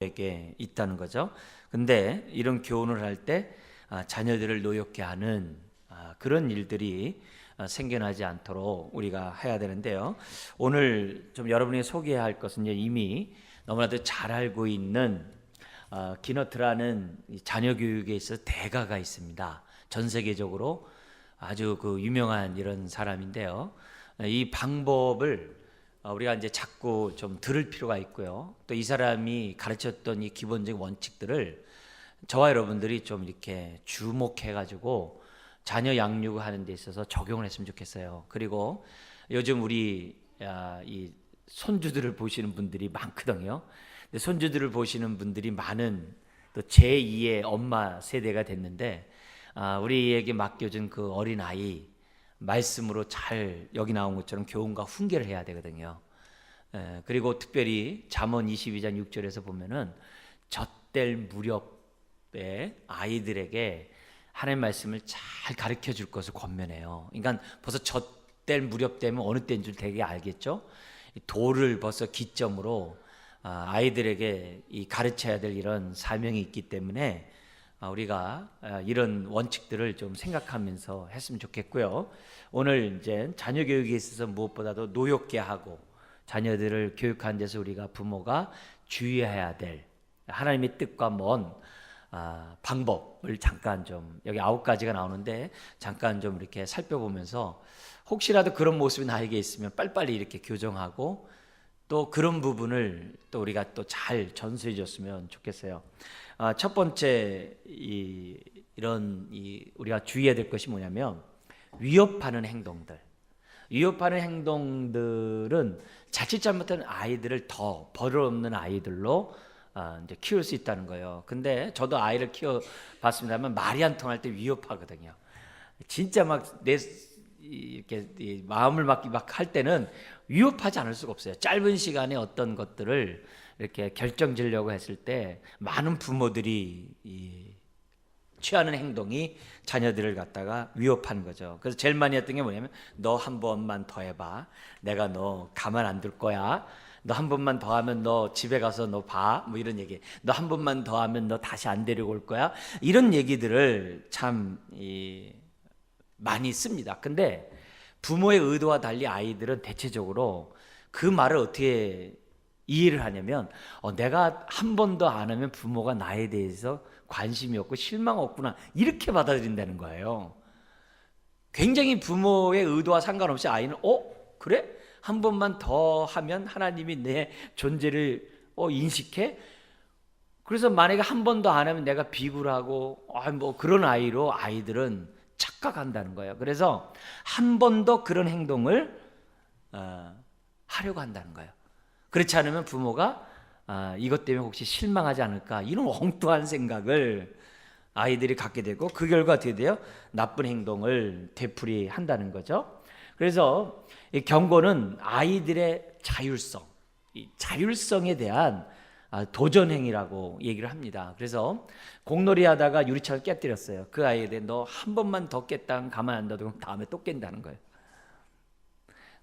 에게 있다는 거죠. 근데 이런 교훈을 할 때 자녀들을 노엽게 하는 그런 일들이 생겨나지 않도록 우리가 해야 되는데요. 오늘 좀 여러분이 소개해야 할 것은 이미 너무나도 잘 알고 있는 기너트라는 자녀 교육에 있어서 대가가 있습니다. 전 세계적으로 아주 그 유명한 이런 사람인데요. 이 방법을 우리가 이제 자꾸 좀 들을 필요가 있고요. 또 이 사람이 가르쳤던 이 기본적인 원칙들을 저와 여러분들이 좀 이렇게 주목해가지고 자녀 양육하는 데 있어서 적용을 했으면 좋겠어요. 그리고 요즘 우리 이 손주들을 보시는 분들이 많거든요. 근데 손주들을 보시는 분들이 많은 또 제2의 엄마 세대가 됐는데 우리에게 맡겨준 그 어린 아이 말씀으로 잘 여기 나온 것처럼 교훈과 훈계를 해야 되거든요. 그리고 특별히 잠언 22장 6절에서 보면은 젖될 무렵에 아이들에게 하나님의 말씀을 잘 가르쳐 줄 것을 권면해요. 그러니까 벌써 젖될 무렵 되면 어느 때인 줄 되게 알겠죠? 도를 벌써 기점으로 아이들에게 이 가르쳐야 될 이런 사명이 있기 때문에 우리가 이런 원칙들을 좀 생각하면서 했으면 좋겠고요. 오늘 이제 자녀 교육에 있어서 무엇보다도 노엽게 하고 자녀들을 교육하는 데서 우리가 부모가 주의해야 될 하나님의 뜻과 먼 방법을 잠깐 좀 여기 9가지가 나오는데 잠깐 좀 이렇게 살펴보면서 혹시라도 그런 모습이 나에게 있으면 빨리빨리 이렇게 교정하고 또 그런 부분을 또 우리가 또 잘 전수해 줬으면 좋겠어요. 첫 번째 이런 우리가 주의해야 될 것이 뭐냐면 위협하는 행동들. 위협하는 행동들은 자칫 잘못하면 아이들을 더 버릇없는 아이들로 이제 키울 수 있다는 거예요. 근데 저도 아이를 키워봤습니다만 말이 안 통할 때 위협하거든요. 진짜 막 내 이렇게 마음을 막 할 때는 위협하지 않을 수가 없어요. 짧은 시간에 어떤 것들을 이렇게 결정지으려고 했을 때 많은 부모들이 취하는 행동이 자녀들을 갖다가 위협하는 거죠. 그래서 제일 많이 했던 게 뭐냐면 너 한 번만 더 해봐. 내가 너 가만 안 둘 거야. 너 한 번만 더 하면 너 집에 가서 너 봐. 뭐 이런 얘기. 너 한 번만 더 하면 너 다시 안 데리고 올 거야. 이런 얘기들을 참 많이 씁니다. 근데 부모의 의도와 달리 아이들은 대체적으로 그 말을 어떻게 이해를 하냐면 내가 한 번 더 안 하면 부모가 나에 대해서 관심이 없고 실망 없구나 이렇게 받아들인다는 거예요. 굉장히 부모의 의도와 상관없이 아이는 그래? 한 번만 더 하면 하나님이 내 존재를 인식해? 그래서 만약에 한 번 더 안 하면 내가 비굴하고 뭐 그런 아이들은 착각한다는 거예요. 그래서 한 번 더 그런 행동을 하려고 한다는 거예요. 그렇지 않으면 부모가 이것 때문에 혹시 실망하지 않을까 이런 엉뚱한 생각을 아이들이 갖게 되고 그 결과 어떻게 돼요? 나쁜 행동을 되풀이한다는 거죠. 그래서 이 경고는 아이들의 자율성, 이 자율성에 대한 도전행위라고 얘기를 합니다. 그래서 공놀이 하다가 유리창을 깨뜨렸어요. 그 아이에 대해 너 한 번만 더 깼다가 가만 안 둬도 다음에 또 깬다는 거예요.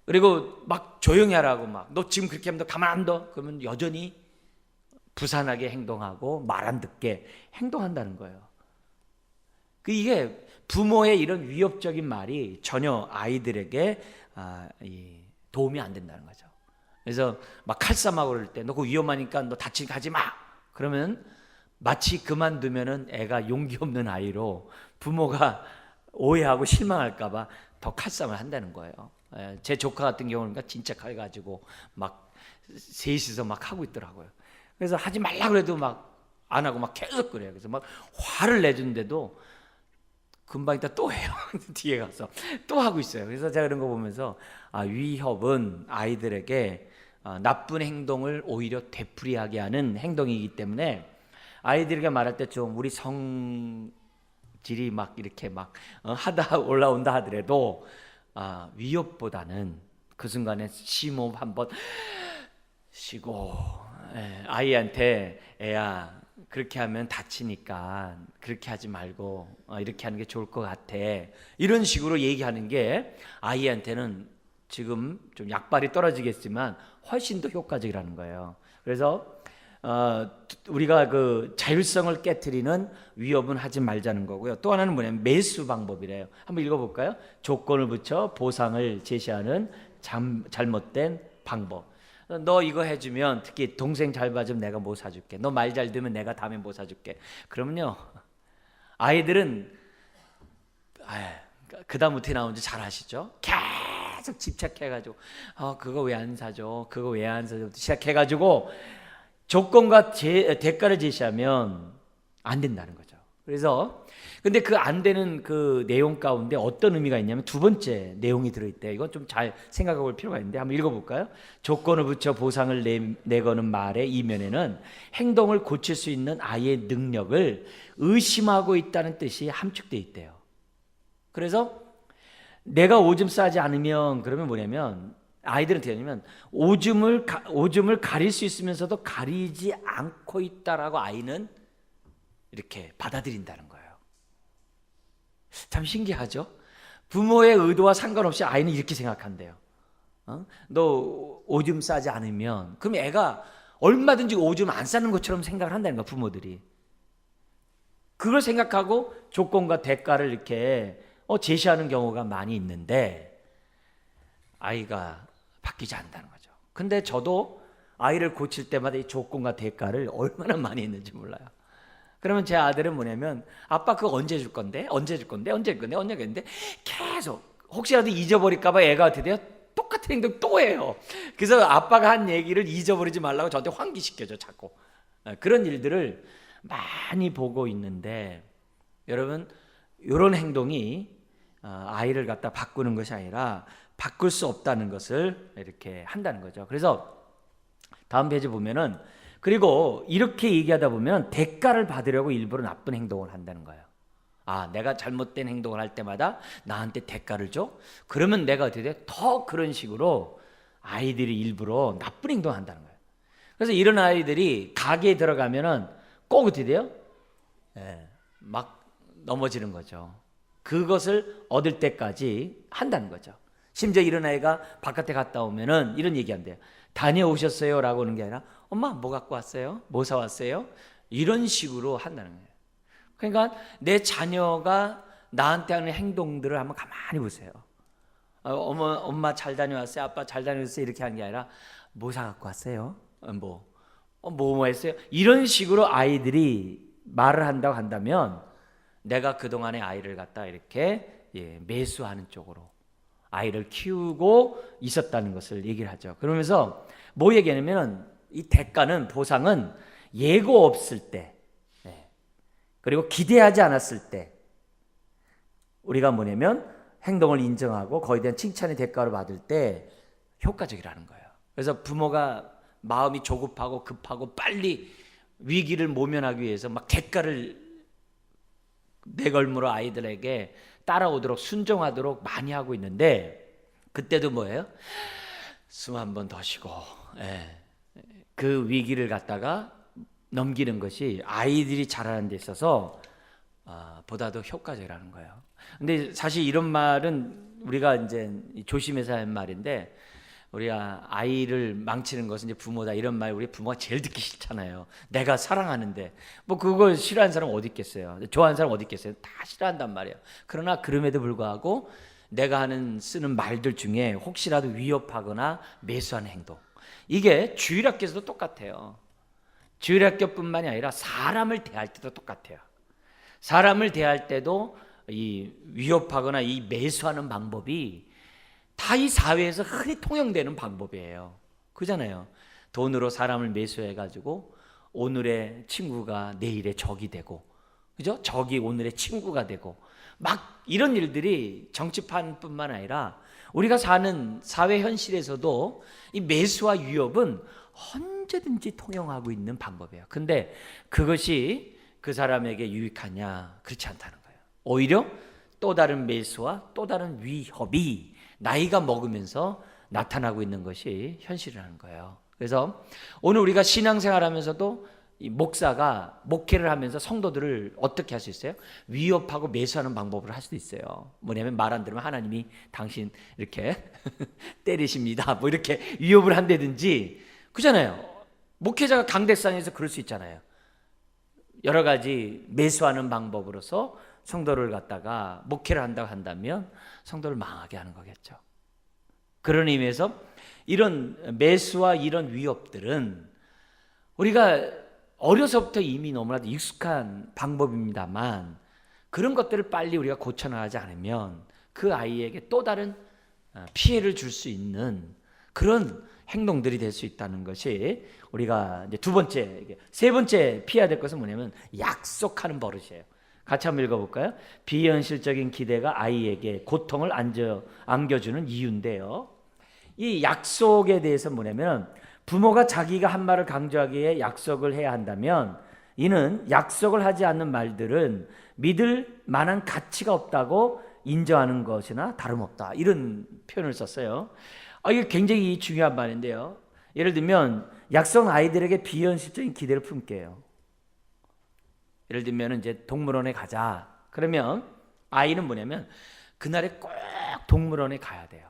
그리고 막 조용히 하라고 너 지금 그렇게 하면 너 가만 안 둬? 그러면 여전히 부산하게 행동하고 말 안 듣게 행동한다는 거예요. 이게 부모의 이런 위협적인 말이 전혀 아이들에게 도움이 안 된다는 거죠. 그래서 막 칼싸움하고 그럴 때 너 그거 위험하니까 너 다치게 하지 마. 그러면 마치 그만두면은 애가 용기 없는 아이로 부모가 오해하고 실망할까 봐 더 칼싸움을 한다는 거예요. 제 조카 같은 경우는 진짜 칼 가지고 막 셋이서 막 하고 있더라고요. 그래서 하지 말라 그래도 막 안 하고 막 계속 그래요. 그래서 막 화를 내준데도 금방 있다 또 해요. 뒤에 가서 또 하고 있어요. 그래서 제가 그런 거 보면서 위협은 아이들에게 나쁜 행동을 오히려 되풀이하게 하는 행동이기 때문에 아이들에게 말할 때 좀 우리 성질이 막 이렇게 막 하다 올라온다 하더라도 위협보다는 그 순간에 심호흡 한번 쉬고 아이한테 애야 그렇게 하면 다치니까 그렇게 하지 말고 이렇게 하는 게 좋을 것 같아. 이런 식으로 얘기하는 게 아이한테는 지금 좀 약발이 떨어지겠지만 훨씬 더 효과적이라는 거예요. 그래서 우리가 그 자율성을 깨트리는 위협은 하지 말자는 거고요. 또 하나는 뭐냐면 매수 방법이래요. 한번 읽어볼까요? 조건을 붙여 보상을 제시하는 잘못된 방법. 너 이거 해주면, 특히 동생 잘 봐주면 내가 뭐 사줄게. 너 말 잘 들으면 내가 다음에 뭐 사줄게. 그러면요, 아이들은 그 다음부터 나오는지 잘 아시죠? 계속 집착해가지고 그거 왜 안 사줘? 그거 왜 안 사줘? 시작해가지고 조건과 대가를 제시하면 안 된다는 거죠. 그래서 근데 그 안 되는 그 내용 가운데 어떤 의미가 있냐면 두 번째 내용이 들어있대요. 이건 좀 잘 생각해 볼 필요가 있는데 한번 읽어볼까요? 조건을 붙여 보상을 내거는 말의 이면에는 행동을 고칠 수 있는 아이의 능력을 의심하고 있다는 뜻이 함축되어 있대요. 그래서 내가 오줌 싸지 않으면, 그러면 뭐냐면 아이들은 어떻게 하냐면 오줌을 가릴 수 있으면서도 가리지 않고 있다라고 아이는 이렇게 받아들인다는 거예요. 참 신기하죠? 부모의 의도와 상관없이 아이는 이렇게 생각한대요. 너 오줌 싸지 않으면, 그럼 애가 얼마든지 오줌 안 싸는 것처럼 생각을 한다는 거야, 부모들이. 그걸 생각하고 조건과 대가를 이렇게 제시하는 경우가 많이 있는데 아이가 바뀌지 않는다는 거죠. 근데 저도 아이를 고칠 때마다 이 조건과 대가를 얼마나 많이 했는지 몰라요. 그러면 제 아들은 뭐냐면 아빠 그거 언제 줄 건데? 언제 줄 건데? 언제 줄 건데? 언제 줄 건데? 계속 혹시라도 잊어버릴까 봐 애가 어떻게 돼요? 똑같은 행동 또 해요. 그래서 아빠가 한 얘기를 잊어버리지 말라고 저한테 환기시켜줘 자꾸. 그런 일들을 많이 보고 있는데 여러분, 이런 행동이 아이를 갖다 바꾸는 것이 아니라 바꿀 수 없다는 것을 이렇게 한다는 거죠. 그래서 다음 페이지 보면은, 그리고 이렇게 얘기하다 보면 대가를 받으려고 일부러 나쁜 행동을 한다는 거예요. 내가 잘못된 행동을 할 때마다 나한테 대가를 줘? 그러면 내가 어떻게 돼? 더 그런 식으로 아이들이 일부러 나쁜 행동을 한다는 거예요. 그래서 이런 아이들이 가게에 들어가면은 꼭 어떻게 돼요? 막 넘어지는 거죠. 그것을 얻을 때까지 한다는 거죠. 심지어 이런 아이가 바깥에 갔다 오면은 이런 얘기한대요. 다녀오셨어요? 라고 하는 게 아니라 엄마 뭐 갖고 왔어요? 뭐 사왔어요? 이런 식으로 한다는 거예요. 그러니까 내 자녀가 나한테 하는 행동들을 한번 가만히 보세요. 엄마 잘 다녀왔어요? 아빠 잘 다녀왔어요? 이렇게 하는 게 아니라 뭐 사갖고 왔어요? 뭐 했어요? 이런 식으로 아이들이 말을 한다고 한다면 내가 그동안의 아이를 갖다 이렇게 매수하는 쪽으로 아이를 키우고 있었다는 것을 얘기를 하죠. 그러면서 뭐 얘기하냐면 이 대가는, 보상은 예고 없을 때, 그리고 기대하지 않았을 때 우리가 뭐냐면 행동을 인정하고 거기에 대한 칭찬의 대가를 받을 때 효과적이라는 거예요. 그래서 부모가 마음이 조급하고 급하고 빨리 위기를 모면하기 위해서 막 대가를 내걸므로 아이들에게 따라오도록 순종하도록 많이 하고 있는데, 그때도 뭐예요? 숨 한 번 더 쉬고 그 위기를 갖다가 넘기는 것이 아이들이 자라는 데 있어서 보다도 효과적이라는 거예요. 근데 사실 이런 말은 우리가 이제 조심해서 하는 말인데, 우리가 아이를 망치는 것은 이제 부모다, 이런 말 우리 부모가 제일 듣기 싫잖아요. 내가 사랑하는데 뭐 그걸 싫어하는 사람 어디 있겠어요? 좋아하는 사람 어디 있겠어요? 다 싫어한단 말이에요. 그러나 그럼에도 불구하고 내가 쓰는 말들 중에 혹시라도 위협하거나 매수하는 행동, 이게 주일학교에서도 똑같아요. 주일학교뿐만이 아니라 사람을 대할 때도 똑같아요. 사람을 대할 때도 이 위협하거나 이 매수하는 방법이 다 이 사회에서 흔히 통용되는 방법이에요. 그잖아요. 돈으로 사람을 매수해가지고 오늘의 친구가 내일의 적이 되고, 그죠? 적이 오늘의 친구가 되고, 막 이런 일들이 정치판뿐만 아니라 우리가 사는 사회 현실에서도 이 매수와 위협은 언제든지 통용하고 있는 방법이에요. 근데 그것이 그 사람에게 유익하냐? 그렇지 않다는 거예요. 오히려 또 다른 매수와 또 다른 위협이 나이가 먹으면서 나타나고 있는 것이 현실이라는 거예요. 그래서 오늘 우리가 신앙생활하면서도 이 목사가 목회를 하면서 성도들을 어떻게 할 수 있어요? 위협하고 매수하는 방법을 할 수도 있어요. 뭐냐면 말 안 들으면 하나님이 당신 이렇게 때리십니다, 뭐 이렇게 위협을 한다든지, 그잖아요. 목회자가 강대상에서 그럴 수 있잖아요. 여러 가지 매수하는 방법으로서 성도를 갖다가 목회를 한다고 한다면 성도를 망하게 하는 거겠죠. 그런 의미에서 이런 매수와 이런 위협들은 우리가 어려서부터 이미 너무나도 익숙한 방법입니다만 그런 것들을 빨리 우리가 고쳐나가지 않으면 그 아이에게 또 다른 피해를 줄 수 있는 그런 행동들이 될 수 있다는 것이 우리가 이제 두 번째, 세 번째 피해야 될 것은 뭐냐면 약속하는 버릇이에요. 같이 한번 읽어볼까요? 비현실적인 기대가 아이에게 고통을 안겨주는 이유인데요. 이 약속에 대해서 뭐냐면 부모가 자기가 한 말을 강조하기에 약속을 해야 한다면 이는 약속을 하지 않는 말들은 믿을 만한 가치가 없다고 인정하는 것이나 다름없다. 이런 표현을 썼어요. 이게 굉장히 중요한 말인데요. 예를 들면 약속은 아이들에게 비현실적인 기대를 품게 해요. 예를 들면 이제 동물원에 가자. 그러면 아이는 뭐냐면 그날에 꼭 동물원에 가야 돼요.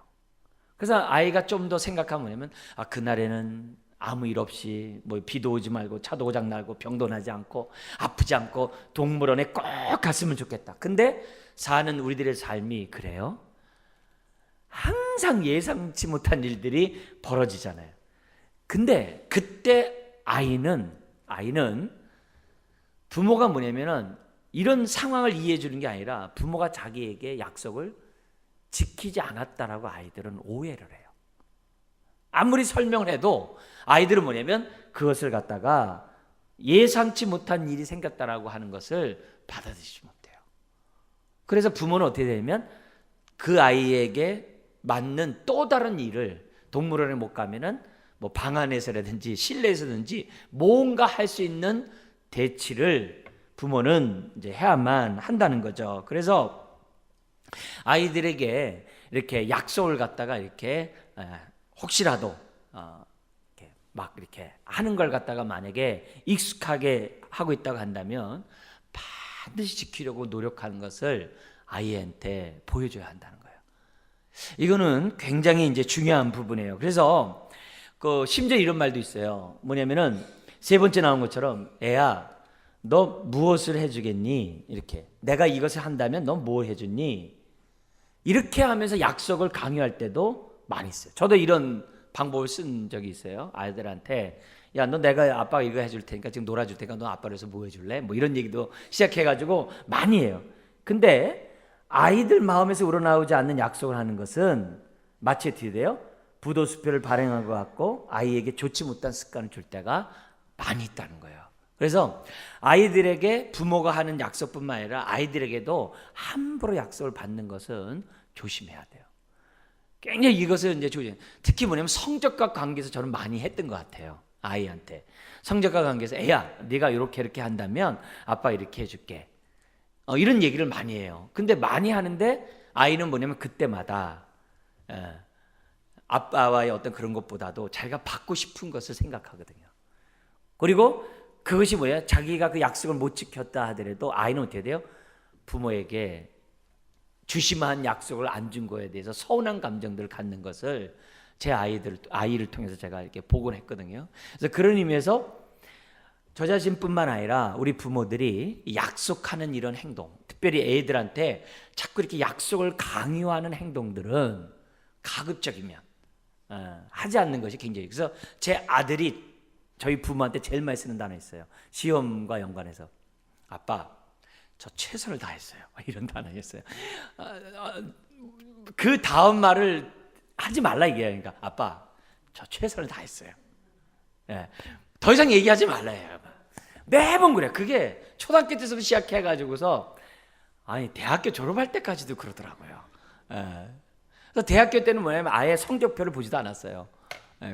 그래서 아이가 좀 더 생각하면 뭐냐면 그날에는 아무 일 없이 뭐 비도 오지 말고 차도 고장 나고 병도 나지 않고 아프지 않고 동물원에 꼭 갔으면 좋겠다. 근데 사는 우리들의 삶이 그래요. 항상 예상치 못한 일들이 벌어지잖아요. 근데 그때 아이는 부모가 뭐냐면은 이런 상황을 이해해 주는 게 아니라 부모가 자기에게 약속을 지키지 않았다라고 아이들은 오해를 해요. 아무리 설명을 해도 아이들은 뭐냐면 그것을 갖다가 예상치 못한 일이 생겼다라고 하는 것을 받아들이지 못해요. 그래서 부모는 어떻게 되냐면 그 아이에게 맞는 또 다른 일을 동물원에 못 가면은 뭐 방 안에서라든지 실내에서든지 뭔가 할 수 있는 대치를 부모는 이제 해야만 한다는 거죠. 그래서 아이들에게 이렇게 약속을 갖다가 이렇게 혹시라도 이렇게 막 이렇게 하는 걸 갖다가 만약에 익숙하게 하고 있다고 한다면 반드시 지키려고 노력하는 것을 아이한테 보여줘야 한다는 거예요. 이거는 굉장히 이제 중요한 부분이에요. 그래서 심지어 이런 말도 있어요. 뭐냐면은 세 번째 나온 것처럼 애야 너 무엇을 해주겠니? 이렇게 내가 이것을 한다면 너 뭘 해주니? 이렇게 하면서 약속을 강요할 때도 많이 있어요. 저도 이런 방법을 쓴 적이 있어요. 아이들한테 야 너 내가 아빠가 이거 해줄 테니까 지금 놀아줄 테니까 너 아빠를 해서 뭐 해줄래? 뭐 이런 얘기도 시작해가지고 많이 해요. 근데 아이들 마음에서 우러나오지 않는 약속을 하는 것은 마치 어떻게 돼요? 부도수표를 발행한 것 같고 아이에게 좋지 못한 습관을 줄 때가 많이 있다는 거예요. 그래서 아이들에게 부모가 하는 약속뿐만 아니라 아이들에게도 함부로 약속을 받는 것은 조심해야 돼요. 굉장히 이것을 이제 특히 뭐냐면 성적과 관계에서 저는 많이 했던 것 같아요. 아이한테 성적과 관계에서 애야 네가 이렇게 한다면 아빠 이렇게 해줄게. 이런 얘기를 많이 해요. 근데 많이 하는데 아이는 뭐냐면 그때마다 아빠와의 어떤 그런 것보다도 자기가 받고 싶은 것을 생각하거든요. 그리고 그것이 뭐야? 자기가 그 약속을 못 지켰다 하더라도 아이는 어떻게 돼요? 부모에게 주심한 약속을 안 준 거에 대해서 서운한 감정들을 갖는 것을 제 아이를 통해서 제가 이렇게 보곤 했거든요. 그래서 그런 의미에서 저 자신뿐만 아니라 우리 부모들이 약속하는 이런 행동, 특별히 애들한테 자꾸 이렇게 약속을 강요하는 행동들은 가급적이면 하지 않는 것이 굉장히. 그래서 제 아들이 저희 부모한테 제일 많이 쓰는 단어 있어요. 시험과 연관해서 아빠 저 최선을 다했어요. 이런 단어였어요. 그 다음 말을 하지 말라 이게요. 그러니까 아빠 저 최선을 다했어요. 더 이상 얘기하지 말라요. 매번 그래. 그게 초등학교 때부터 시작해가지고서 대학교 졸업할 때까지도 그러더라고요. 그래서 대학교 때는 뭐냐면 아예 성적표를 보지도 않았어요.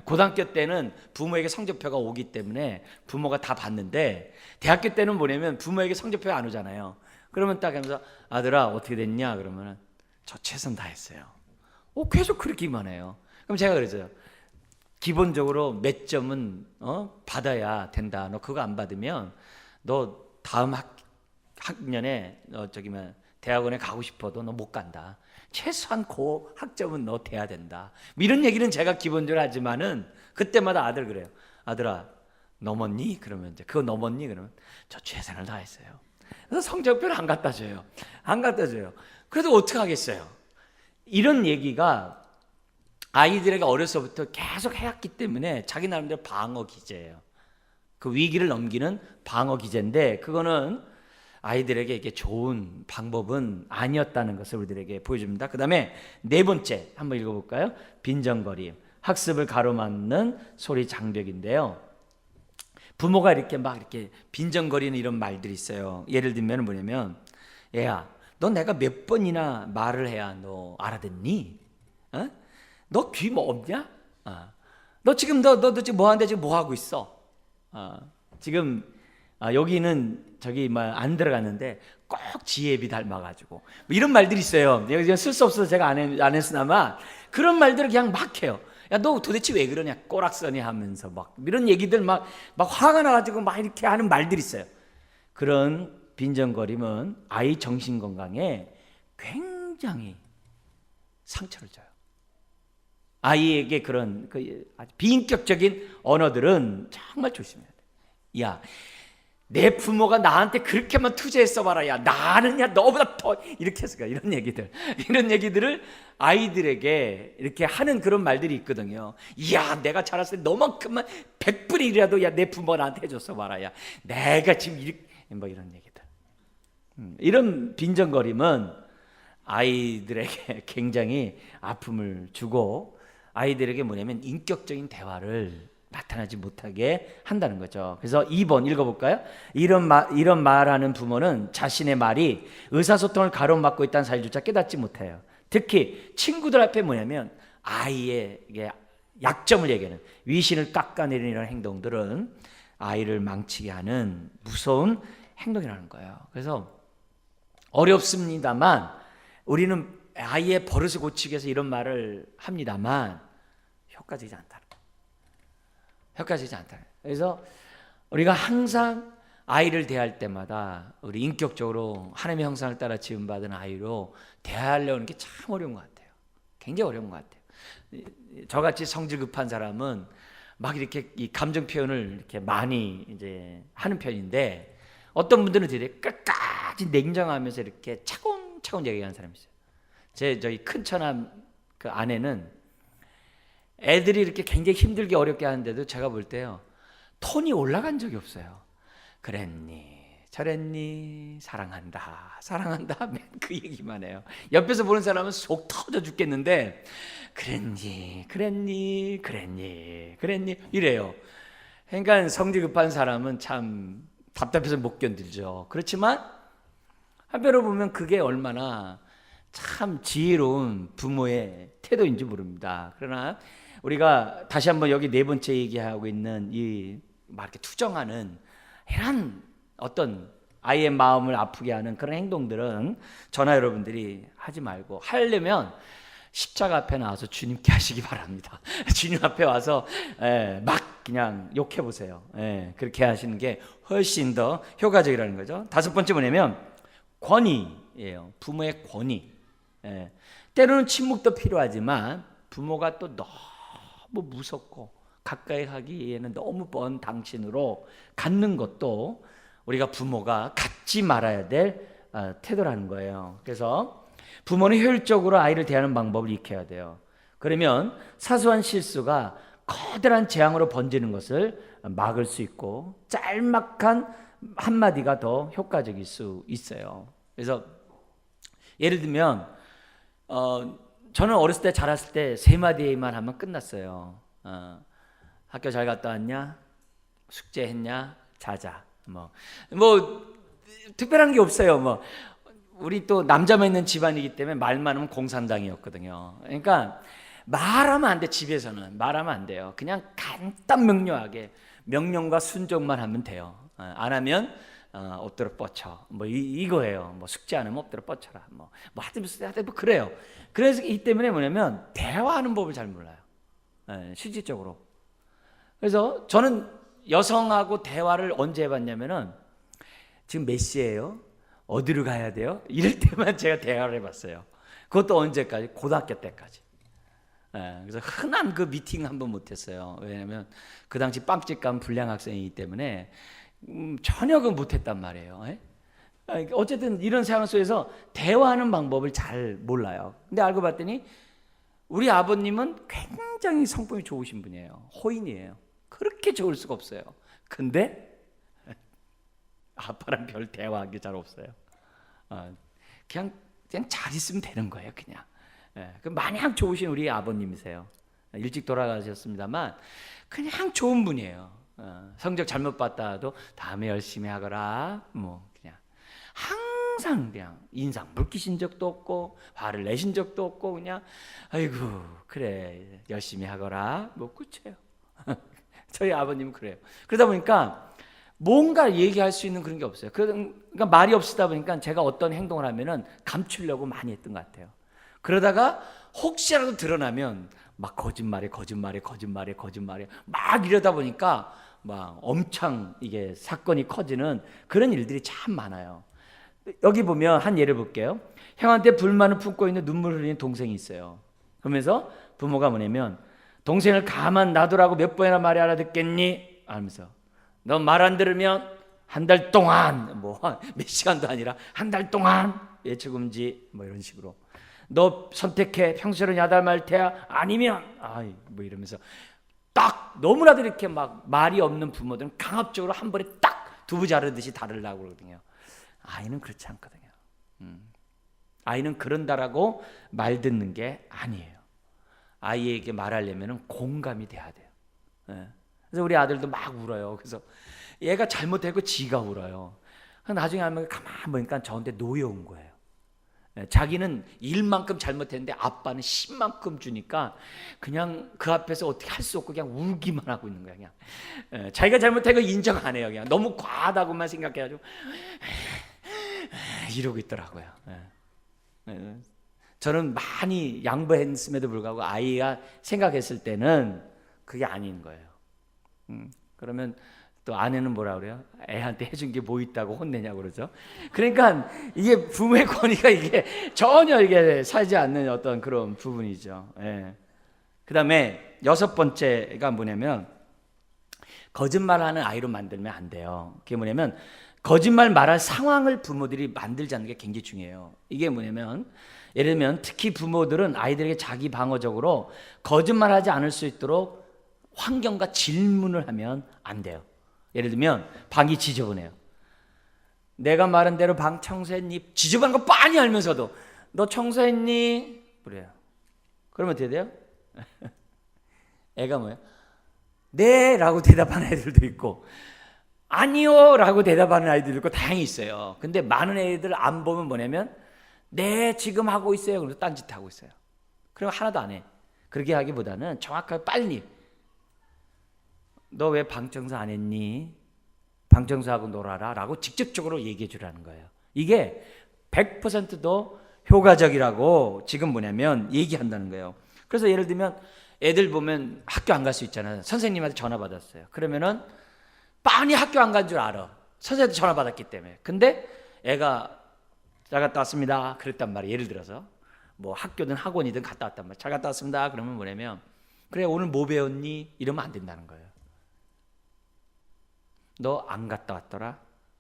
고등학교 때는 부모에게 성적표가 오기 때문에 부모가 다 봤는데 대학교 때는 뭐냐면 부모에게 성적표가 안 오잖아요. 그러면 딱 하면서 아들아 어떻게 됐냐 그러면 저 최선 다했어요. 계속 그렇게만 해요. 그럼 제가 그랬어요. 기본적으로 몇 점은 받아야 된다. 너 그거 안 받으면 너 다음 학년에 대학원에 가고 싶어도 너 못 간다. 최소한 그 학점은 너 돼야 된다. 이런 얘기는 제가 기본적으로 하지만은 그때마다 아들 그래요. 아들아, 넘었니? 그러면 이제 그거 넘었니? 그러면 저 최선을 다했어요. 그래서 성적표를 안 갖다 줘요. 안 갖다 줘요. 그래도 어떻게 하겠어요? 이런 얘기가 아이들에게 어려서부터 계속 해왔기 때문에 자기 나름대로 방어 기제예요. 그 위기를 넘기는 방어 기제인데 그거는 아이들에게 이게 좋은 방법은 아니었다는 것을 우리들에게 보여줍니다. 그 다음에 네 번째 한번 읽어볼까요? 빈정거림, 학습을 가로막는 소리 장벽인데요. 부모가 이렇게 막 이렇게 빈정거리는 이런 말들이 있어요. 예를 들면 뭐냐면, 얘야, 너 내가 몇 번이나 말을 해야 너 알아듣니? 어? 너 귀 뭐 없냐? 너 지금 너 지금 뭐 하는데 지금 뭐 하고 있어? 지금 여기는 저기 안 들어갔는데 꼭 지혜비 닮아가지고 뭐 이런 말들이 있어요. 내가 쓸 수 없어서 제가 안 했으나마 그런 말들을 그냥 막 해요. 야, 너 도대체 왜 그러냐? 꼬락서니 하면서 막 이런 얘기들 막 화가 나가지고 막 이렇게 하는 말들이 있어요. 그런 빈정거림은 아이 정신 건강에 굉장히 상처를 줘요. 아이에게 그런 아주 비인격적인 언어들은 정말 조심해야 돼. 야, 내 부모가 나한테 그렇게만 투자했어 봐라. 야, 나는 야 너보다 더 이렇게 했을까? 이런 얘기들을 아이들에게 이렇게 하는 그런 말들이 있거든요. 야, 내가 자랐을 때 너만큼만 100분의 1이라도 야, 내 부모가 나한테 해줬어 봐라. 야, 내가 지금 이렇게 뭐 이런 얘기들. 이런 빈정거림은 아이들에게 굉장히 아픔을 주고 아이들에게 뭐냐면 인격적인 대화를 나타나지 못하게 한다는 거죠. 그래서 2번 읽어볼까요? 이런 말하는 부모는 자신의 말이 의사소통을 가로막고 있다는 사실조차 깨닫지 못해요. 특히 친구들 앞에 뭐냐면 아이의 약점을 얘기하는, 위신을 깎아내리는 이런 행동들은 아이를 망치게 하는 무서운 행동이라는 거예요. 그래서 어렵습니다만 우리는 아이의 버릇을 고치기 위해서 이런 말을 합니다만 효과적이지 않다. 효과적이지 않다. 그래서 우리가 항상 아이를 대할 때마다 우리 인격적으로 하나님의 형상을 따라 지음받은 아이로 대하려는 게 참 어려운 것 같아요. 굉장히 어려운 것 같아요. 저같이 성질 급한 사람은 막 이렇게 이 감정 표현을 이렇게 많이 이제 하는 편인데 어떤 분들은 되게 끝까지 냉정하면서 이렇게 차근차근 얘기하는 사람이 있어요. 저희 큰 처남 그 아내는 애들이 이렇게 굉장히 힘들게 어렵게 하는데도 제가 볼 때요 톤이 올라간 적이 없어요. 그랬니 저랬니 사랑한다 맨 그 얘기만 해요. 옆에서 보는 사람은 속 터져 죽겠는데 그랬니 이래요. 그러니까 성질 급한 사람은 참 답답해서 못 견딜죠. 그렇지만 한편으로 보면 그게 얼마나 참 지혜로운 부모의 태도인지 모릅니다. 그러나 우리가 다시 한번 여기 네 번째 얘기하고 있는 이 막 이렇게 투정하는 이런 어떤 아이의 마음을 아프게 하는 그런 행동들은 저나 여러분들이 하지 말고 하려면 십자가 앞에 나와서 주님께 하시기 바랍니다. 주님 앞에 와서 막 그냥 욕해 보세요. 그렇게 하시는 게 훨씬 더 효과적이라는 거죠. 다섯 번째 뭐냐면 권위예요. 부모의 권위. 때로는 침묵도 필요하지만 부모가 또 너무 무섭고 가까이 하기에는 너무 먼 당신으로 갖는 것도 우리가 부모가 갖지 말아야 될 태도라는 거예요. 그래서 부모는 효율적으로 아이를 대하는 방법을 익혀야 돼요. 그러면 사소한 실수가 커다란 재앙으로 번지는 것을 막을 수 있고 짤막한 한마디가 더 효과적일 수 있어요. 그래서 예를 들면 저는 어렸을 때 자랐을 때 세 마디만 하면 끝났어요. 학교 잘 갔다 왔냐? 숙제했냐? 자자. 뭐 특별한 게 없어요. 우리 또 남자만 있는 집안이기 때문에 말만 하면 공산당이었거든요. 그러니까 말하면 안 돼. 집에서는 말하면 안 돼요. 그냥 간단 명료하게 명령과 순종만 하면 돼요. 안 하면 엎드려 뻗쳐. 이거예요. 숙제 안 하면 엎드려 뻗쳐라. 하여튼 그래요. 그래서 이 때문에 뭐냐면 대화하는 법을 잘 몰라요. 실질적으로. 그래서 저는 여성하고 대화를 언제 해봤냐면은 지금 몇 시예요? 어디로 가야 돼요? 이럴 때만 제가 대화를 해봤어요. 그것도 언제까지? 고등학교 때까지. 그래서 흔한 그 미팅 한번 못했어요. 왜냐하면 그 당시 빵집 간 불량 학생이기 때문에 전혀 그 못했단 말이에요. 어쨌든 이런 상황 속에서 대화하는 방법을 잘 몰라요. 근데 알고 봤더니 우리 아버님은 굉장히 성품이 좋으신 분이에요. 호인이에요. 그렇게 좋을 수가 없어요. 근데 아빠랑 별 대화하기 잘 없어요. 그냥 잘 있으면 되는 거예요. 그냥. 그 마냥 좋으신 우리 아버님이세요. 일찍 돌아가셨습니다만 그냥 좋은 분이에요. 성적 잘못 봤다도 다음에 열심히 하거라. 뭐 그냥 항상 그냥 인상 물기신 적도 없고 화를 내신 적도 없고 그냥 아이고 그래 열심히 하거라. 뭐 끝이에요. 저희 아버님은 그래요. 그러다 보니까 뭔가 얘기할 수 있는 그런 게 없어요. 그러니까 말이 없다 보니까 제가 어떤 행동을 하면은 감추려고 많이 했던 것 같아요. 그러다가 혹시라도 드러나면 막 거짓말에 막 이러다 보니까 막 엄청 이게 사건이 커지는 그런 일들이 참 많아요. 여기 보면 한 예를 볼게요. 형한테 불만을 품고 있는 눈물 흘리는 동생이 있어요. 그러면서 부모가 뭐냐면 동생을 가만 놔두라고 몇 번이나 말이 알아듣겠니? 하면서 너 말 안 들으면 한 달 동안 뭐 몇 시간도 아니라 한 달 동안 외출 금지 뭐 이런 식으로 너 선택해 평소에는 야단말 테야 아니면 뭐 이러면서 딱 너무나도 이렇게 막 말이 없는 부모들은 강압적으로 한 번에 딱 두부 자르듯이 다르려고 그러거든요. 아이는 그렇지 않거든요. 아이는 그런다라고 말 듣는 게 아니에요. 아이에게 말하려면 공감이 돼야 돼요. 그래서 우리 아들도 막 울어요. 그래서 얘가 잘못했고 지가 울어요. 나중에 하면 가만 보니까 저한테 노여운 거예요. 자기는 1만큼 잘못했는데 아빠는 10만큼 주니까 그냥 그 앞에서 어떻게 할 수 없고 그냥 울기만 하고 있는 거야. 그냥 자기가 잘못한 거 인정 안 해요. 그냥 너무 과하다고만 생각해가지고 이러고 있더라고요. 저는 많이 양보했음에도 불구하고 아이가 생각했을 때는 그게 아닌 거예요. 그러면 또 아내는 뭐라 그래요? 애한테 해준 게 뭐 있다고 혼내냐고 그러죠. 그러니까 이게 부모의 권위가 이게 전혀 이게 살지 않는 어떤 그런 부분이죠. 그 다음에 6번째가 뭐냐면 거짓말하는 아이로 만들면 안 돼요. 그게 뭐냐면 거짓말 말할 상황을 부모들이 만들지 않는 게 굉장히 중요해요. 이게 뭐냐면 예를 들면 특히 부모들은 아이들에게 자기 방어적으로 거짓말하지 않을 수 있도록 환경과 질문을 하면 안 돼요. 예를 들면 방이 지저분해요. 내가 말한 대로 방 청소했니? 지저분한 거 뻔히 알면서도 너 청소했니? 그래요. 그러면 어떻게 돼요? 애가 뭐예요? 네 라고 대답하는 애들도 있고 아니요 라고 대답하는 아이들도 있고 다양히 있어요. 근데 많은 애들 안 보면 뭐냐면 네 지금 하고 있어요. 그래서 딴짓 하고 있어요. 그럼 하나도 안 해. 그렇게 하기보다는 정확하게 빨리 너 왜 방청소 안 했니? 방청소하고 놀아라 라고 직접적으로 얘기해 주라는 거예요. 이게 100%더 효과적이라고 지금 뭐냐면 얘기한다는 거예요. 그래서 예를 들면 애들 보면 학교 안 갈 수 있잖아요. 선생님한테 전화 받았어요. 그러면은 빤히 학교 안 간 줄 알아. 선생님한테 전화 받았기 때문에. 근데 애가 잘 갔다 왔습니다. 그랬단 말이에요. 예를 들어서 뭐 학교든 학원이든 갔다 왔단 말이에요. 잘 갔다 왔습니다. 그러면 뭐냐면 그래 오늘 뭐 배웠니? 이러면 안 된다는 거예요. 너 안 갔다 왔더라?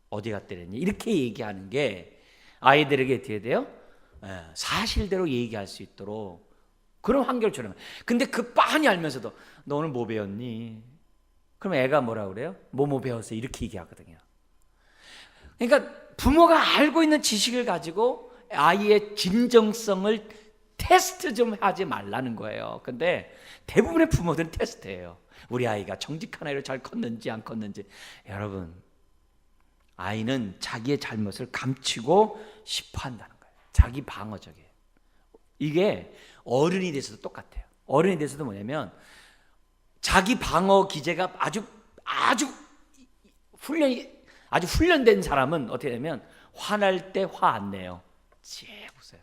어디 갔다 왔니? 이렇게 얘기하는 게 아이들에게 어떻게 돼요? 사실대로 얘기할 수 있도록 그런 환경을 주는 거예요. 근데 그 빤히 알면서도 너 오늘 뭐 배웠니? 그럼 애가 뭐라 그래요? 뭐 배웠어? 이렇게 얘기하거든요. 그러니까 부모가 알고 있는 지식을 가지고 아이의 진정성을 테스트 좀 하지 말라는 거예요. 근데 대부분의 부모들은 테스트예요. 우리 아이가 정직한 아이로 잘 컸는지 안 컸는지. 여러분, 아이는 자기의 잘못을 감추고 싶어 한다는 거예요. 자기 방어적이에요. 이게 어른이 돼서도 똑같아요. 어른이 돼서도 뭐냐면 자기 방어 기제가 아주 훈련된 사람은 어떻게 되면 화날 때 화 안 내요. 보세요.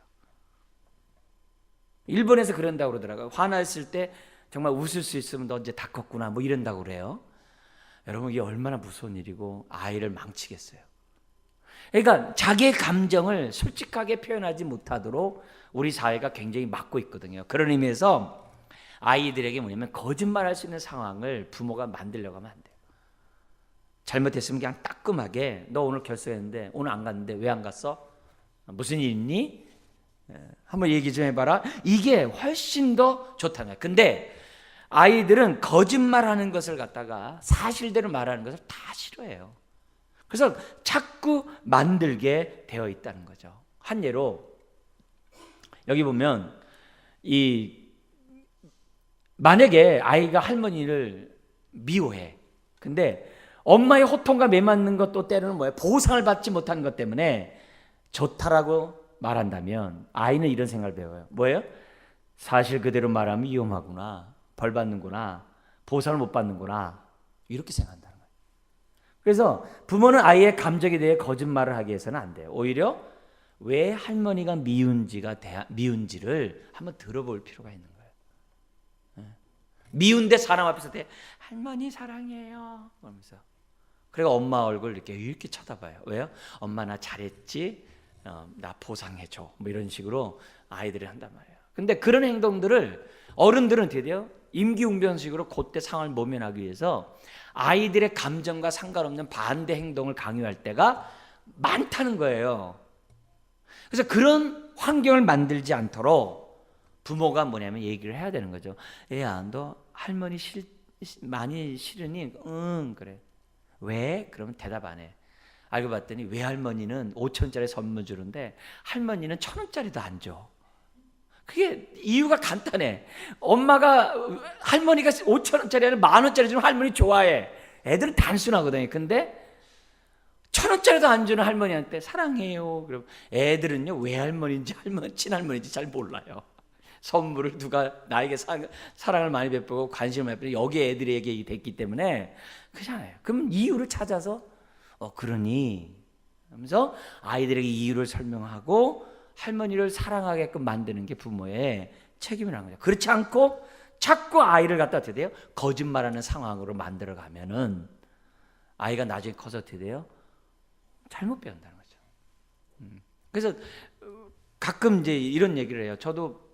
일본에서 그런다고 그러더라고요. 화났을 때 정말 웃을 수 있으면 너 이제 다 컸구나 뭐 이런다고 그래요. 여러분 이게 얼마나 무서운 일이고 아이를 망치겠어요. 그러니까 자기의 감정을 솔직하게 표현하지 못하도록 우리 사회가 굉장히 막고 있거든요. 그런 의미에서 아이들에게 뭐냐면 거짓말할 수 있는 상황을 부모가 만들려고 하면 안 돼요. 잘못했으면 그냥 따끔하게 너 오늘 결석했는데 오늘 안 갔는데 왜 안 갔어? 무슨 일 있니? 한번 얘기 좀 해봐라. 이게 훨씬 더 좋다는 거예요. 근데 아이들은 거짓말하는 것을 갖다가 사실대로 말하는 것을 다 싫어해요. 그래서 자꾸 만들게 되어 있다는 거죠. 한 예로 여기 보면 만약에 아이가 할머니를 미워해. 근데 엄마의 호통과 매맞는 것도 때로는 뭐예요? 보상을 받지 못한 것 때문에 좋다라고 말한다면 아이는 이런 생각을 배워요. 뭐예요? 사실 그대로 말하면 위험하구나. 벌 받는구나. 보상을 못 받는구나. 이렇게 생각한다는 거예요. 그래서 부모는 아이의 감정에 대해 거짓말을 하게 해서는 안 돼요. 오히려 왜 할머니가 미운지를 한번 들어볼 필요가 있는 거예요. 미운데 사람 앞에서 할머니 사랑해요 그러면서 그리고 엄마 얼굴 이렇게 쳐다봐요. 왜요? 엄마 나 잘했지? 나 보상해줘. 뭐 이런 식으로 아이들이 한단 말이에요. 근데 그런 행동들을 어른들은 어떻게 돼요? 임기응변식으로 그때 상황을 모면하기 위해서 아이들의 감정과 상관없는 반대 행동을 강요할 때가 많다는 거예요. 그래서 그런 환경을 만들지 않도록 부모가 뭐냐면 얘기를 해야 되는 거죠. 애야, 너 할머니 많이 싫으니? 응, 그래. 왜? 그러면 대답 안 해. 알고 봤더니 외할머니는 5천원짜리 선물 주는데 할머니는 1,000원짜리도 안 줘. 그게 이유가 간단해. 할머니가 5천원짜리 아니라 10,000원짜리 주는 할머니 좋아해. 애들은 단순하거든요. 근데 1,000원짜리도 안 주는 할머니한테 사랑해요. 그럼 애들은요 외할머니인지 친할머니인지 잘 몰라요. 선물을 누가 나에게 사랑을 많이 베푸고 관심을 많이 베푸고 여기 애들에게 됐기 때문에 그렇잖아요. 그럼 이유를 찾아서 그러니 하면서 아이들에게 이유를 설명하고 할머니를 사랑하게끔 만드는 게 부모의 책임이라는 거죠. 그렇지 않고 자꾸 아이를 갖다 어떻게 돼요? 거짓말하는 상황으로 만들어가면은 아이가 나중에 커서 어떻게 돼요? 잘못 배운다는 거죠. 그래서 가끔 이제 이런 얘기를 해요. 저도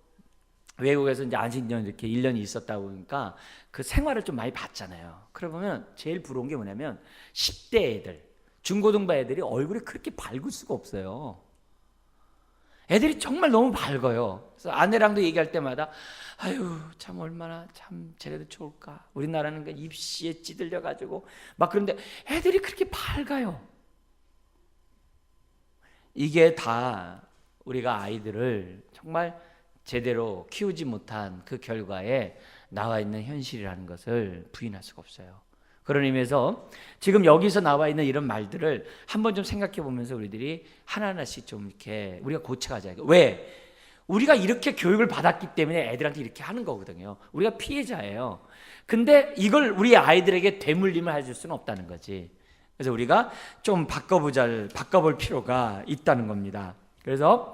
외국에서 이제 안식년 이렇게 1년이 있었다 보니까 그 생활을 좀 많이 봤잖아요. 그러면 제일 부러운 게 뭐냐면 10대 애들, 중고등부 애들이 얼굴이 그렇게 밝을 수가 없어요. 애들이 정말 너무 밝아요. 그래서 아내랑도 얘기할 때마다 아유 참 얼마나 참 쟤네들 좋을까. 우리나라는 그 입시에 찌들려 가지고 막 그런데 애들이 그렇게 밝아요. 이게 다 우리가 아이들을 정말 제대로 키우지 못한 그 결과에 나와 있는 현실이라는 것을 부인할 수가 없어요. 그런 의미에서 지금 여기서 나와 있는 이런 말들을 한번 좀 생각해 보면서 우리들이 하나하나씩 좀 이렇게 우리가 고쳐가자. 왜? 우리가 이렇게 교육을 받았기 때문에 애들한테 이렇게 하는 거거든요. 우리가 피해자예요. 근데 이걸 우리 아이들에게 되물림을 해줄 수는 없다는 거지. 그래서 우리가 좀 바꿔볼 필요가 있다는 겁니다. 그래서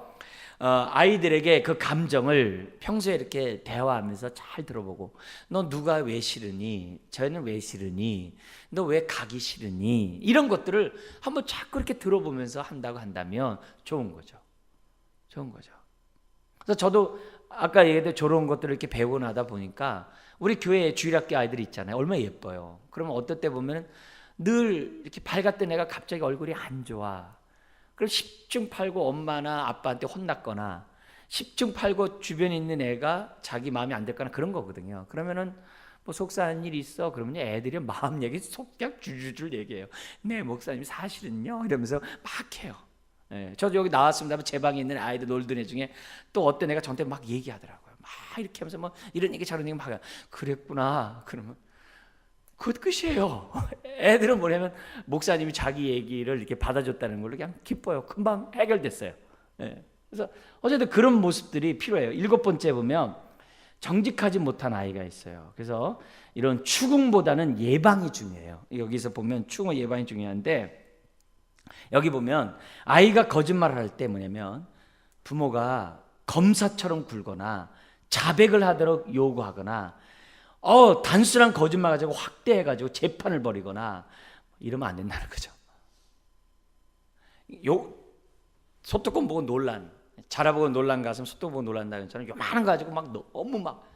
아이들에게 그 감정을 평소에 이렇게 대화하면서 잘 들어보고 너 누가 왜 싫으니? 쟤는 왜 싫으니? 너 왜 가기 싫으니? 이런 것들을 한번 자꾸 이렇게 들어보면서 한다고 한다면 좋은 거죠. 좋은 거죠. 그래서 저도 아까 얘기했던 저런 것들을 이렇게 배우고 나다 보니까 우리 교회 주일학교 아이들이 있잖아요. 얼마나 예뻐요. 그러면 어떨 때 보면 늘 이렇게 밝았던 애가 갑자기 얼굴이 안 좋아. 그럼 10중 8구 엄마나 아빠한테 혼났거나 10중 8구 주변에 있는 애가 자기 마음이 안 됐거나 그런 거거든요. 그러면은 뭐 속상한 일 있어? 그러면 애들이 마음 얘기 그냥 줄줄줄 얘기해요. 네 목사님 사실은요 이러면서 막 해요. 네, 저도 여기 나왔습니다. 제 방에 있는 아이들 놀던 애 중에 또 어떤 애가 저한테 막 얘기하더라고요. 막 이렇게 하면서 뭐 이런 얘기 저런 얘기 막 해요. 그랬구나. 그러면 그 끝이에요. 애들은 뭐냐면 목사님이 자기 얘기를 이렇게 받아줬다는 걸로 그냥 기뻐요. 금방 해결됐어요. 네. 그래서 어쨌든 그런 모습들이 필요해요. 7번째 보면 정직하지 못한 아이가 있어요. 그래서 이런 추궁보다는 예방이 중요해요. 여기서 보면 추궁 예방이 중요한데 여기 보면 아이가 거짓말을 할 때 뭐냐면 부모가 검사처럼 굴거나 자백을 하도록 요구하거나 단순한 거짓말 가지고 확대해가지고 재판을 벌이거나 이러면 안 된다는 거죠. 소뚜껑 보고 논란, 자라보고 논란 가슴 소뚜껑 보고 논란다는 것처럼 요만한 거 가지고 막 너무 막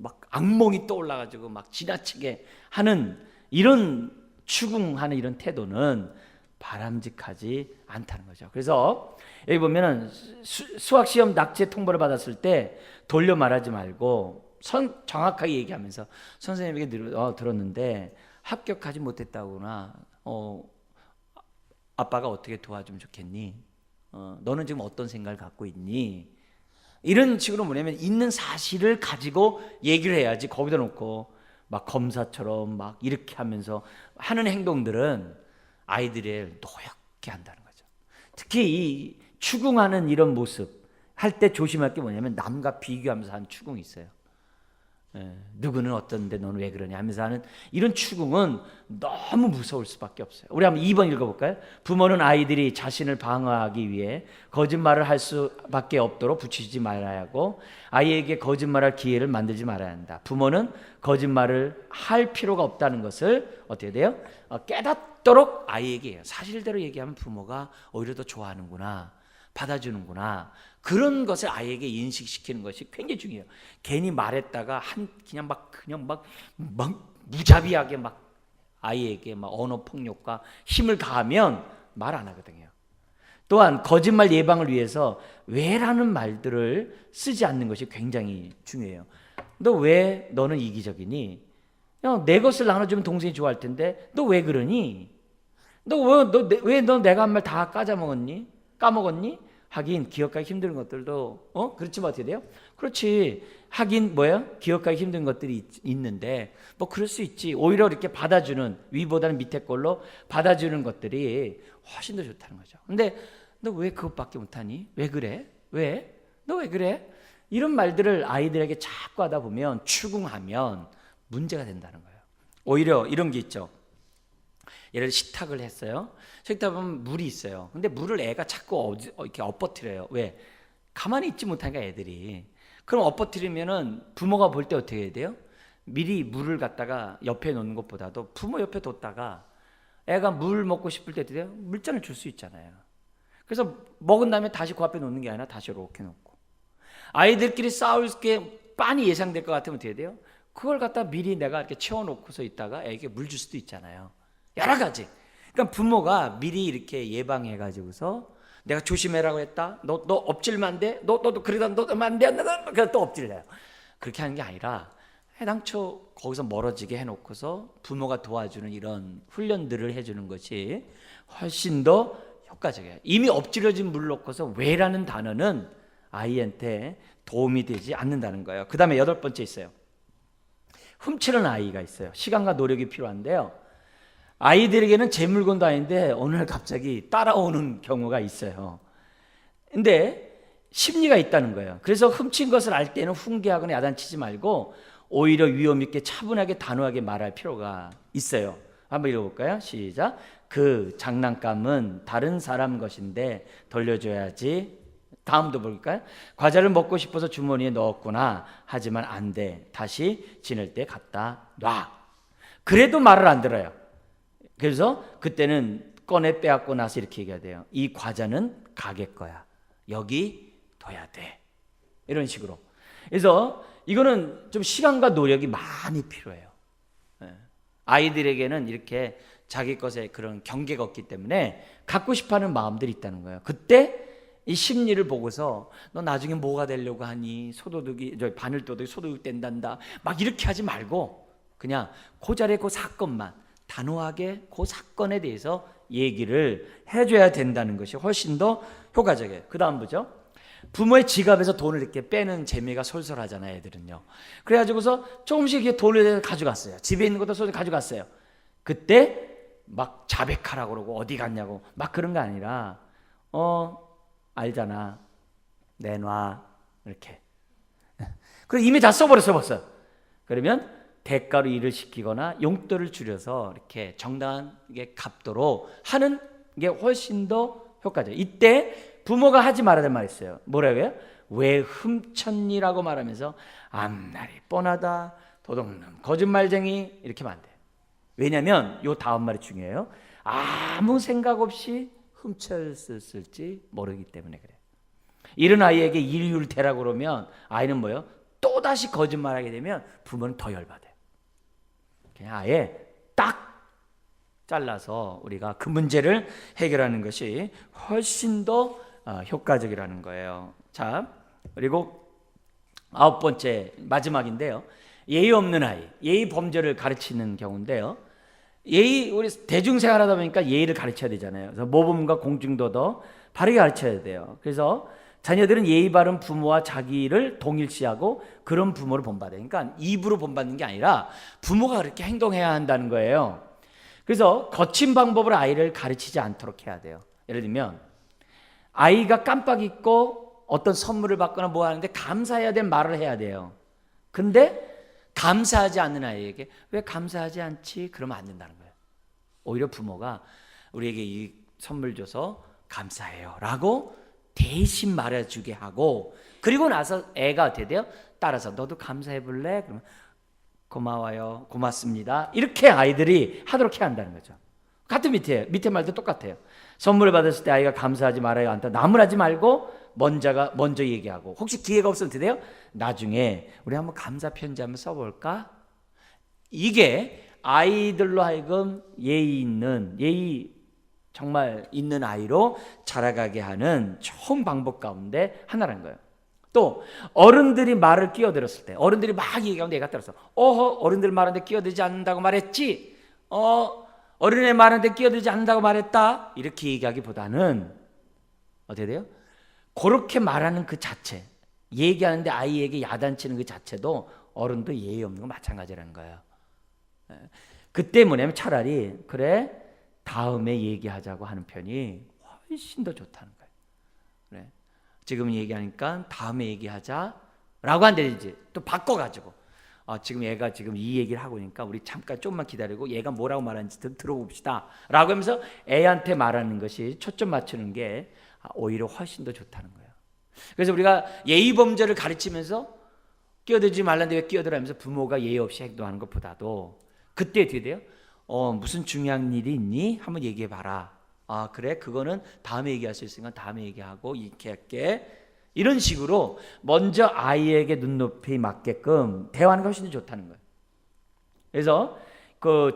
막 악몽이 떠올라가지고 막 지나치게 하는 이런 추궁하는 이런 태도는 바람직하지 않다는 거죠. 그래서 여기 보면은 수학시험 낙제 통보를 받았을 때 돌려 말하지 말고 정확하게 얘기하면서 선생님에게 들었는데 합격하지 못했다거나 아빠가 어떻게 도와주면 좋겠니? 너는 지금 어떤 생각을 갖고 있니? 이런 식으로 뭐냐면 있는 사실을 가지고 얘기를 해야지 거기다 놓고 막 검사처럼 막 이렇게 하면서 하는 행동들은 아이들을 노엽게 한다는 거죠. 특히 이 추궁하는 이런 모습 할 때 조심할 게 뭐냐면 남과 비교하면서 하는 추궁이 있어요. 누구는 어떤데 너는 왜 그러냐 하면서 하는 이런 추궁은 너무 무서울 수밖에 없어요. 우리 한번 2번 읽어볼까요? 부모는 아이들이 자신을 방어하기 위해 거짓말을 할 수밖에 없도록 붙이지 말아야 하고 아이에게 거짓말할 기회를 만들지 말아야 한다. 부모는 거짓말을 할 필요가 없다는 것을 어떻게 돼요? 깨닫도록 아이에게 해요. 사실대로 얘기하면 부모가 오히려 더 좋아하는구나, 받아주는구나, 그런 것을 아이에게 인식시키는 것이 굉장히 중요해요. 괜히 말했다가 그냥 막 무자비하게 막 아이에게 막 언어 폭력과 힘을 가하면 말 안 하거든요. 또한 거짓말 예방을 위해서 왜라는 말들을 쓰지 않는 것이 굉장히 중요해요. 너 왜 너는 이기적이니? 야, 내 것을 나눠주면 동생이 좋아할 텐데 너 왜 그러니? 너 내가 한 말 다 까먹었니? 하긴 기억하기 힘든 것들도 그렇지만 어떻게 돼요? 그렇지. 하긴 기억하기 힘든 것들이 있는데 뭐 그럴 수 있지. 오히려 이렇게 받아주는, 위보다는 밑에 걸로 받아주는 것들이 훨씬 더 좋다는 거죠. 근데 너 왜 그것밖에 못하니? 왜 그래? 왜? 너 왜 그래? 이런 말들을 아이들에게 자꾸 하다 보면 추궁하면 문제가 된다는 거예요. 오히려 이런 게 있죠. 예를 들어 식탁을 했어요. 식탁 보면 물이 있어요. 근데 물을 애가 자꾸 이렇게 엎어뜨려요. 왜? 가만히 있지 못하니까 애들이. 그럼 엎어뜨리면은 부모가 볼 때 어떻게 해야 돼요? 미리 물을 갖다가 옆에 놓는 것보다도 부모 옆에 뒀다가 애가 물 먹고 싶을 때 어떻게 돼요? 물잔을 줄 수 있잖아요. 그래서 먹은 다음에 다시 그 앞에 놓는 게 아니라 다시 이렇게 놓고. 아이들끼리 싸울 게 빤히 예상될 것 같으면 어떻게 돼요? 그걸 갖다 미리 내가 이렇게 채워놓고서 있다가 애에게 물 줄 수도 있잖아요. 여러 가지. 그러니까 부모가 미리 이렇게 예방해가지고서 내가 조심해라고 했다. 너 엎질면 안 돼. 너 그러다 너 안 돼. 그래서 또 엎질래요. 그렇게 하는 게 아니라 해당초 거기서 멀어지게 해놓고서 부모가 도와주는 이런 훈련들을 해주는 것이 훨씬 더 효과적이에요. 이미 엎질러진 물 놓고서 왜라는 단어는 아이한테 도움이 되지 않는다는 거예요. 그 다음에 8번째 있어요. 훔치는 아이가 있어요. 시간과 노력이 필요한데요. 아이들에게는 제 물건도 아닌데 어느 날 갑자기 따라오는 경우가 있어요. 근데 심리가 있다는 거예요. 그래서 훔친 것을 알 때는 훈계하거나 야단치지 말고 오히려 위험 있게 차분하게 단호하게 말할 필요가 있어요. 한번 읽어볼까요? 시작. 그 장난감은 다른 사람 것인데 돌려줘야지. 다음도 볼까요? 과자를 먹고 싶어서 주머니에 넣었구나. 하지만 안 돼. 다시 지낼 때 갖다 놔. 그래도 말을 안 들어요. 그래서 그때는 꺼내 빼앗고 나서 이렇게 얘기해야 돼요. 이 과자는 가게 거야. 여기 둬야 돼. 이런 식으로. 그래서 이거는 좀 시간과 노력이 많이 필요해요. 아이들에게는 이렇게 자기 것에 그런 경계가 없기 때문에 갖고 싶어하는 마음들이 있다는 거예요. 그때 이 심리를 보고서 너 나중에 뭐가 되려고 하니? 바늘도둑이 소도둑 된단다. 막 이렇게 하지 말고 그냥 그 자리에 그 사건만 단호하게 그 사건에 대해서 얘기를 해줘야 된다는 것이 훨씬 더 효과적이에요. 그 다음 보죠. 부모의 지갑에서 돈을 이렇게 빼는 재미가 솔솔하잖아요, 애들은요. 그래가지고서 조금씩 이렇게 돈을 가져갔어요. 집에 있는 것도 소리 가져갔어요. 그때 막 자백하라고 그러고 어디 갔냐고 막 그런 거 아니라 알잖아. 내놔. 이렇게. 그리고 이미 다 써버렸어 벌써. 그러면 대가로 일을 시키거나 용돈을 줄여서 이렇게 정당하게 갚도록 하는 게 훨씬 더 효과적이에요. 이때 부모가 하지 말아야 될 말이 있어요. 뭐라고요? 왜 훔쳤니라고 말하면서 앞날이 뻔하다, 도둑놈, 거짓말쟁이 이렇게 하면 안 돼요. 왜냐하면 요 다음 말이 중요해요. 아무 생각 없이 훔쳤을지 모르기 때문에 그래요. 이런 아이에게 일률 대라고 그러면 아이는 뭐예요? 또 또다시 거짓말하게 되면 부모는 더 열받아요. 그냥 아예 딱 잘라서 우리가 그 문제를 해결하는 것이 훨씬 더 효과적이라는 거예요. 자, 그리고 9번째 마지막인데요. 예의 없는 아이, 예의 범죄를 가르치는 경우인데요. 예의, 우리 대중생활하다 보니까 예의를 가르쳐야 되잖아요. 그래서 모범과 공중도도 바르게 가르쳐야 돼요. 그래서 자녀들은 예의 바른 부모와 자기를 동일시하고 그런 부모를 본받아요. 그러니까 입으로 본받는 게 아니라 부모가 그렇게 행동해야 한다는 거예요. 그래서 거친 방법으로 아이를 가르치지 않도록 해야 돼요. 예를 들면 아이가 깜빡 잊고 어떤 선물을 받거나 뭐 하는데 감사해야 될 말을 해야 돼요. 근데 감사하지 않는 아이에게 왜 감사하지 않지? 그러면 안 된다는 거예요. 오히려 부모가 우리에게 이 선물 줘서 감사해요 라고 대신 말해주게 하고, 그리고 나서 애가 어떻게 돼요? 따라서 너도 감사해 볼래? 그러면 고마워요, 고맙습니다, 이렇게 아이들이 하도록 해야 한다는 거죠. 같은 밑에 말도 똑같아요. 선물을 받았을 때 아이가 감사하지 말아요 한다. 나무라지 말고 먼저 얘기하고, 혹시 기회가 없으면 어떻게 돼요? 나중에 우리 한번 감사 편지 한번 써볼까? 이게 아이들로 하여금 예의 정말 있는 아이로 자라가게 하는 좋은 방법 가운데 하나라는 거예요. 또 어른들이 말을 끼어들었을 때, 어른들이 막 얘기하면 내가 따라서 어른들 말하는데 끼어들지 않는다고 말했지, 어른의 말하는데 끼어들지 않는다고 말했다, 이렇게 얘기하기보다는 어떻게 돼요? 그렇게 말하는 그 자체, 얘기하는데 아이에게 야단치는 그 자체도 어른도 예의 없는 거 마찬가지라는 거예요. 그 때문에 차라리 그래 다음에 얘기하자고 하는 편이 훨씬 더 좋다는 거예요. 그래, 지금 얘기하니까 다음에 얘기하자라고 한데 이제 또 바꿔가지고 지금 얘가 지금 이 얘기를 하고 있으니까 우리 잠깐 좀만 기다리고 얘가 뭐라고 말하는지 들어봅시다 라고 하면서 애한테 말하는 것이 초점 맞추는 게 오히려 훨씬 더 좋다는 거예요. 그래서 우리가 예의 범죄를 가르치면서 끼어들지 말라는데 왜 끼어들어하면서 부모가 예의 없이 행동하는 것보다도 그때 어떻게 돼요? 무슨 중요한 일이 있니? 한번 얘기해 봐라. 그래, 그거는 다음에 얘기할 수 있으니까 다음에 얘기하고 이렇게 할게. 이런 식으로 먼저 아이에게 눈높이 맞게끔 대화하는 것이 훨씬 좋다는 거예요. 그래서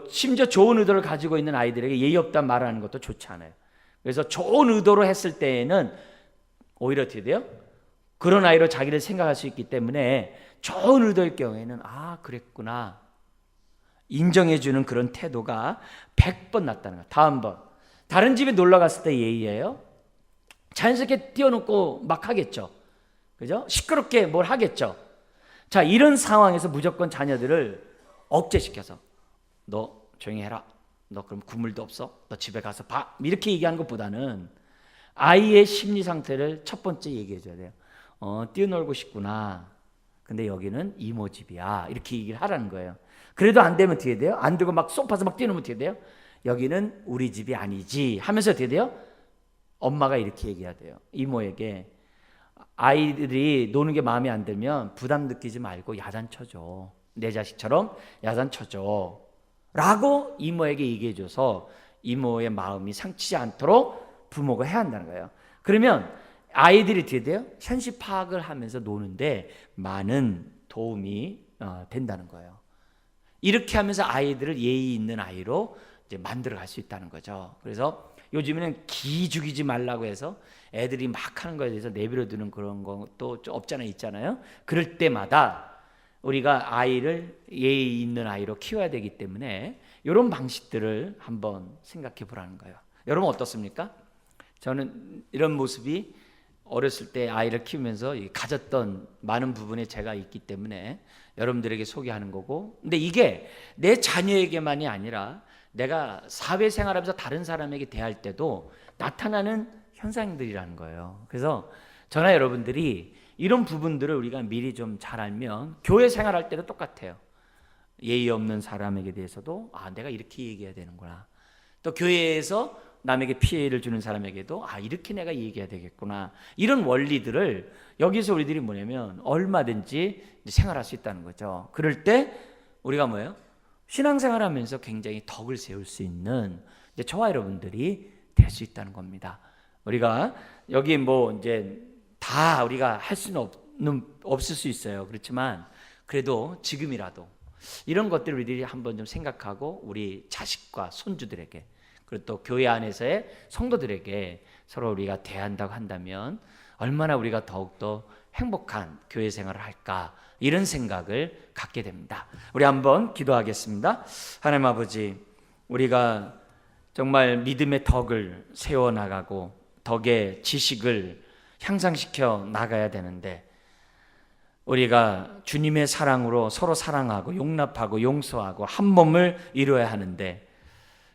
심지어 좋은 의도를 가지고 있는 아이들에게 예의 없다는 말을 하는 것도 좋지 않아요. 그래서 좋은 의도로 했을 때에는 오히려 어떻게 돼요? 그런 아이로 자기를 생각할 수 있기 때문에 좋은 의도일 경우에는 그랬구나, 인정해주는 그런 태도가 100번 낫다는 거예요. 다음번 다른 집에 놀러 갔을 때 예의예요. 자연스럽게 띄워놓고 막 하겠죠. 그죠? 시끄럽게 뭘 하겠죠. 자, 이런 상황에서 무조건 자녀들을 억제시켜서 너 조용히 해라, 너 그럼 국물도 없어, 너 집에 가서 봐, 이렇게 얘기하는 것보다는 아이의 심리 상태를 첫 번째 얘기해 줘야 돼요. 뛰어놀고 싶구나, 근데 여기는 이모 집이야, 이렇게 얘기를 하라는 거예요. 그래도 안 되면 어떻게 돼요? 안 되고 막 소파에서 막 뛰어놀면 어떻게 돼요? 여기는 우리 집이 아니지 하면서 어떻게 돼요? 엄마가 이렇게 얘기해야 돼요. 이모에게 아이들이 노는 게 마음에 안 들면 부담 느끼지 말고 야단 쳐줘, 내 자식처럼 야단 쳐줘 라고 이모에게 얘기해줘서 이모의 마음이 상치지 않도록 부모가 해야 한다는 거예요. 그러면 아이들이 어떻게 돼요? 현실 파악을 하면서 노는데 많은 도움이 된다는 거예요. 이렇게 하면서 아이들을 예의 있는 아이로 이제 만들어갈 수 있다는 거죠. 그래서 요즘에는 기죽이지 말라고 해서 애들이 막 하는 거에 대해서 내버려두는 그런 것도 좀 없잖아요, 있잖아요. 그럴 때마다 우리가 아이를 예의 있는 아이로 키워야 되기 때문에 이런 방식들을 한번 생각해 보라는 거예요. 여러분 어떻습니까? 저는 이런 모습이 어렸을 때 아이를 키우면서 가졌던 많은 부분에 제가 있기 때문에 여러분들에게 소개하는 거고, 근데 이게 내 자녀에게만이 아니라 내가 사회생활하면서 다른 사람에게 대할 때도 나타나는 현상들이라는 거예요. 그래서 저나 여러분들이 이런 부분들을 우리가 미리 좀 잘 알면 교회 생활할 때도 똑같아요. 예의 없는 사람에게 대해서도 내가 이렇게 얘기해야 되는구나, 또 교회에서 남에게 피해를 주는 사람에게도 이렇게 내가 얘기해야 되겠구나, 이런 원리들을 여기서 우리들이 뭐냐면 얼마든지 생활할 수 있다는 거죠. 그럴 때 우리가 뭐예요? 신앙생활하면서 굉장히 덕을 세울 수 있는 저와 여러분들이 될 수 있다는 겁니다. 우리가 여기 이제 다 우리가 할 수는 없을 수 있어요. 그렇지만 그래도 지금이라도 이런 것들을 우리들이 한번 좀 생각하고 우리 자식과 손주들에게 그리고 또 교회 안에서의 성도들에게 서로 우리가 대한다고 한다면 얼마나 우리가 더욱더 행복한 교회 생활을 할까 이런 생각을 갖게 됩니다. 우리 한번 기도하겠습니다. 하나님 아버지, 우리가 정말 믿음의 덕을 세워나가고 덕의 지식을 향상시켜 나가야 되는데 우리가 주님의 사랑으로 서로 사랑하고 용납하고 용서하고 한 몸을 이루어야 하는데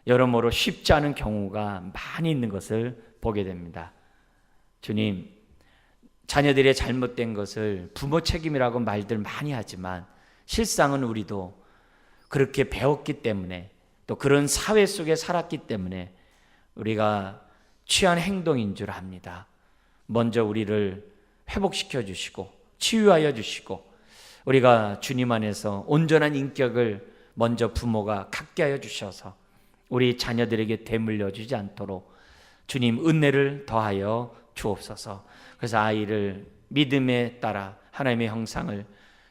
여러모로 쉽지 않은 경우가 많이 있는 것을 보게 됩니다. 주님, 자녀들의 잘못된 것을 부모 책임이라고 말들 많이 하지만 실상은 우리도 그렇게 배웠기 때문에 또 그런 사회 속에 살았기 때문에 우리가 취한 행동인 줄 압니다. 먼저 우리를 회복시켜 주시고 치유하여 주시고 우리가 주님 안에서 온전한 인격을 먼저 부모가 갖게 하여 주셔서 우리 자녀들에게 되물려 주지 않도록 주님 은혜를 더하여 주옵소서. 그래서 아이를 믿음에 따라 하나님의 형상을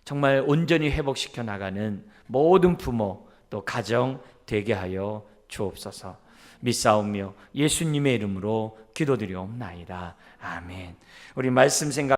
정말 온전히 회복시켜 나가는 모든 부모 또 가정 되게 하여 주옵소서. 믿사오며 예수님의 이름으로 기도드리옵나이다. 아멘. 우리 말씀 생각